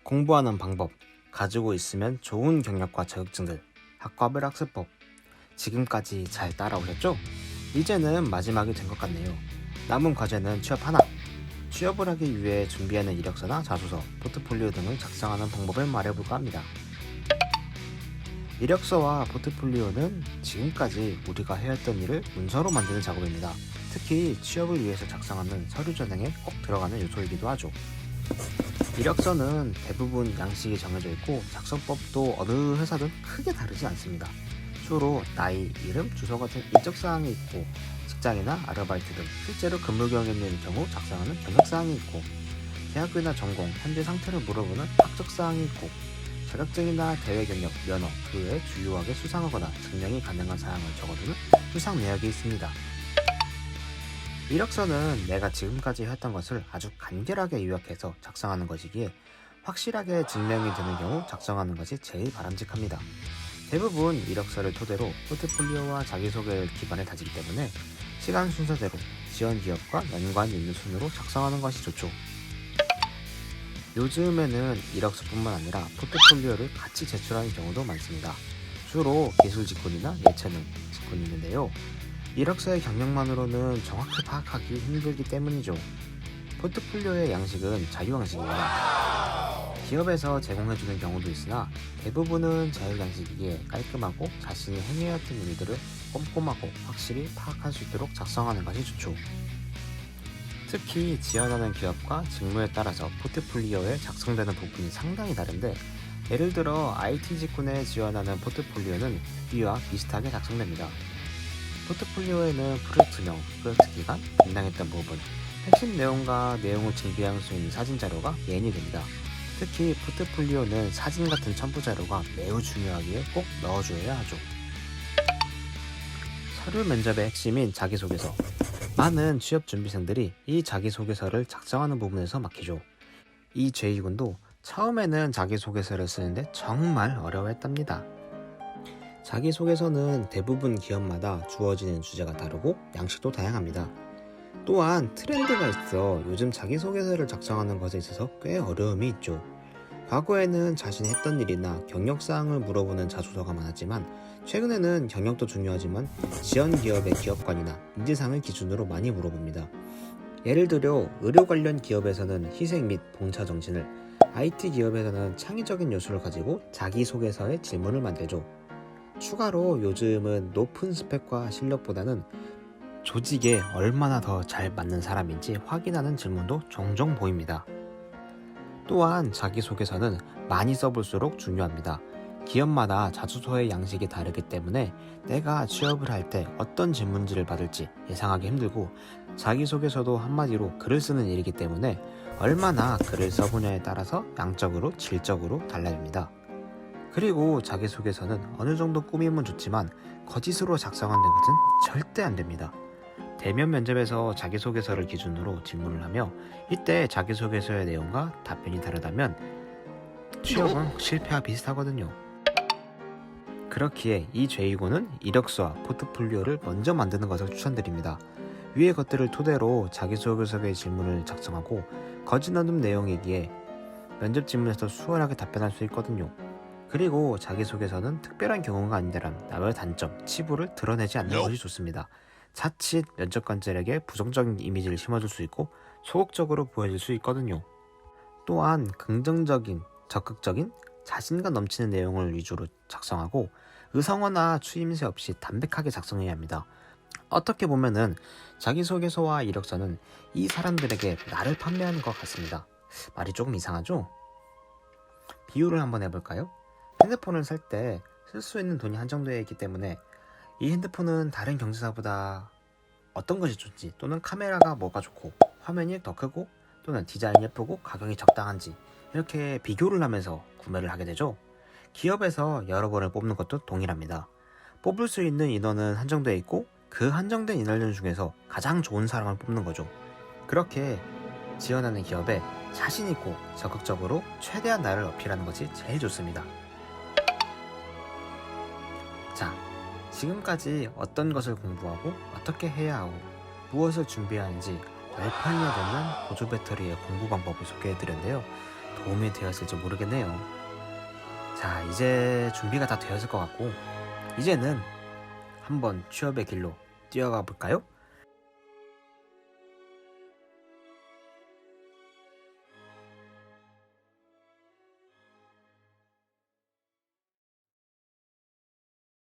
공부하는 방법, 가지고 있으면 좋은 경력과 자격증들, 학과별 학습법. 지금까지 잘 따라오셨죠? 이제는 마지막이 된 것 같네요. 남은 과제는 취업 하나. 취업을 하기 위해 준비하는 이력서나 자소서, 포트폴리오 등을 작성하는 방법을 말해볼까 합니다. 이력서와 포트폴리오는 지금까지 우리가 해왔던 일을 문서로 만드는 작업입니다. 특히 취업을 위해서 작성하는 서류 전형에 꼭 들어가는 요소이기도 하죠. 이력서는 대부분 양식이 정해져 있고 작성법도 어느 회사든 크게 다르지 않습니다. 주로 나이, 이름, 주소 같은 인적사항이 있고 직장이나 아르바이트 등 실제로 근무 경험이 있는 경우 작성하는 경력사항이 있고 대학교나 전공, 현재 상태를 물어보는 학적사항이 있고 자격증이나 대외 경력, 면허, 그 외에 주요하게 수상하거나 증명이 가능한 사항을 적어두는 수상 내역이 있습니다. 이력서는 내가 지금까지 했던 것을 아주 간결하게 요약해서 작성하는 것이기에 확실하게 증명이 되는 경우 작성하는 것이 제일 바람직합니다. 대부분 이력서를 토대로 포트폴리오와 자기소개를 기반에 다지기 때문에 시간 순서대로 지원 기업과 연관 있는 순으로 작성하는 것이 좋죠. 요즘에는 이력서뿐만 아니라 포트폴리오를 같이 제출하는 경우도 많습니다. 주로 기술 직군이나 예체능 직군이 있는데요. 이력서의 경력만으로는 정확히 파악하기 힘들기 때문이죠. 포트폴리오의 양식은 자유 양식입니다. 기업에서 제공해주는 경우도 있으나 대부분은 자유 양식이기에 깔끔하고 자신이 행해왔던 일들을 꼼꼼하고 확실히 파악할 수 있도록 작성하는 것이 좋죠. 특히 지원하는 기업과 직무에 따라서 포트폴리오에 작성되는 부분이 상당히 다른데 예를 들어 IT 직군에 지원하는 포트폴리오는 이와 비슷하게 작성됩니다. 포트폴리오에는 프로젝트명, 프로젝트 기간, 담당했던 부분, 핵심 내용과 내용을 증빙할 수 있는 사진 자료가 메인이 됩니다. 특히 포트폴리오는 사진 같은 첨부 자료가 매우 중요하기에 꼭 넣어줘야 하죠. 서류 면접의 핵심인 자기소개서. 많은 취업 준비생들이 이 자기소개서를 작성하는 부분에서 막히죠. 이 제2군도 처음에는 자기소개서를 쓰는데 정말 어려워했답니다. 자기소개서는 대부분 기업마다 주어지는 주제가 다르고 양식도 다양합니다. 또한 트렌드가 있어 요즘 자기소개서를 작성하는 것에 있어서 꽤 어려움이 있죠. 과거에는 자신이 했던 일이나 경력사항을 물어보는 자소서가 많았지만 최근에는 경력도 중요하지만 지원 기업의 기업관이나 인지상을 기준으로 많이 물어봅니다. 예를 들어 의료 관련 기업에서는 희생 및 봉사 정신을, IT 기업에서는 창의적인 요소를 가지고 자기소개서의 질문을 만들죠. 추가로 요즘은 높은 스펙과 실력보다는 조직에 얼마나 더 잘 맞는 사람인지 확인하는 질문도 종종 보입니다. 또한 자기소개서는 많이 써볼수록 중요합니다. 기업마다 자소서의 양식이 다르기 때문에 내가 취업을 할 때 어떤 질문지를 받을지 예상하기 힘들고 자기소개서도 한마디로 글을 쓰는 일이기 때문에 얼마나 글을 써보냐에 따라서 양적으로 질적으로 달라집니다. 그리고 자기소개서는 어느 정도 꾸미면 좋지만 거짓으로 작성하는 것은 절대 안 됩니다. 대면 면접에서 자기소개서를 기준으로 질문을 하며 이때 자기소개서의 내용과 답변이 다르다면 취업은 실패와 비슷하거든요. 그렇기에 이 제2고는 이력서와 포트폴리오를 먼저 만드는 것을 추천드립니다. 위의 것들을 토대로 자기소개서의 질문을 작성하고 거짓 않은 내용이기에 면접 질문에서 수월하게 답변할 수 있거든요. 그리고 자기소개서는 특별한 경우가 아니더라도 남의 단점, 치부를 드러내지 않는 것이 좋습니다. 자칫 면접관들에게 부정적인 이미지를 심어줄 수 있고 소극적으로 보여질 수 있거든요. 또한 긍정적인, 적극적인, 자신감 넘치는 내용을 위주로 작성하고 의성어나 추임새 없이 담백하게 작성해야 합니다. 어떻게 보면은 자기소개서와 이력서는 이 사람들에게 나를 판매하는 것 같습니다. 말이 조금 이상하죠? 비유를 한번 해볼까요? 핸드폰을 살 때 쓸 수 있는 돈이 한정되어 있기 때문에 이 핸드폰은 다른 경제사보다 어떤 것이 좋지 또는 카메라가 뭐가 좋고 화면이 더 크고 또는 디자인이 예쁘고 가격이 적당한지 이렇게 비교를 하면서 구매를 하게 되죠. 기업에서 여러 번을 뽑는 것도 동일합니다. 뽑을 수 있는 인원은 한정되어 있고 그 한정된 인원 중에서 가장 좋은 사람을 뽑는 거죠. 그렇게 지원하는 기업에 자신 있고 적극적으로 최대한 나를 어필하는 것이 제일 좋습니다. 자, 지금까지 어떤 것을 공부하고 어떻게 해야 하고 무엇을 준비해야 하는지 웰판이어되는 보조 배터리의 공부 방법을 소개해드렸는데요. 도움이 되었을지 모르겠네요. 자, 이제 준비가 다 되었을 것 같고 이제는 한번 취업의 길로 뛰어가 볼까요?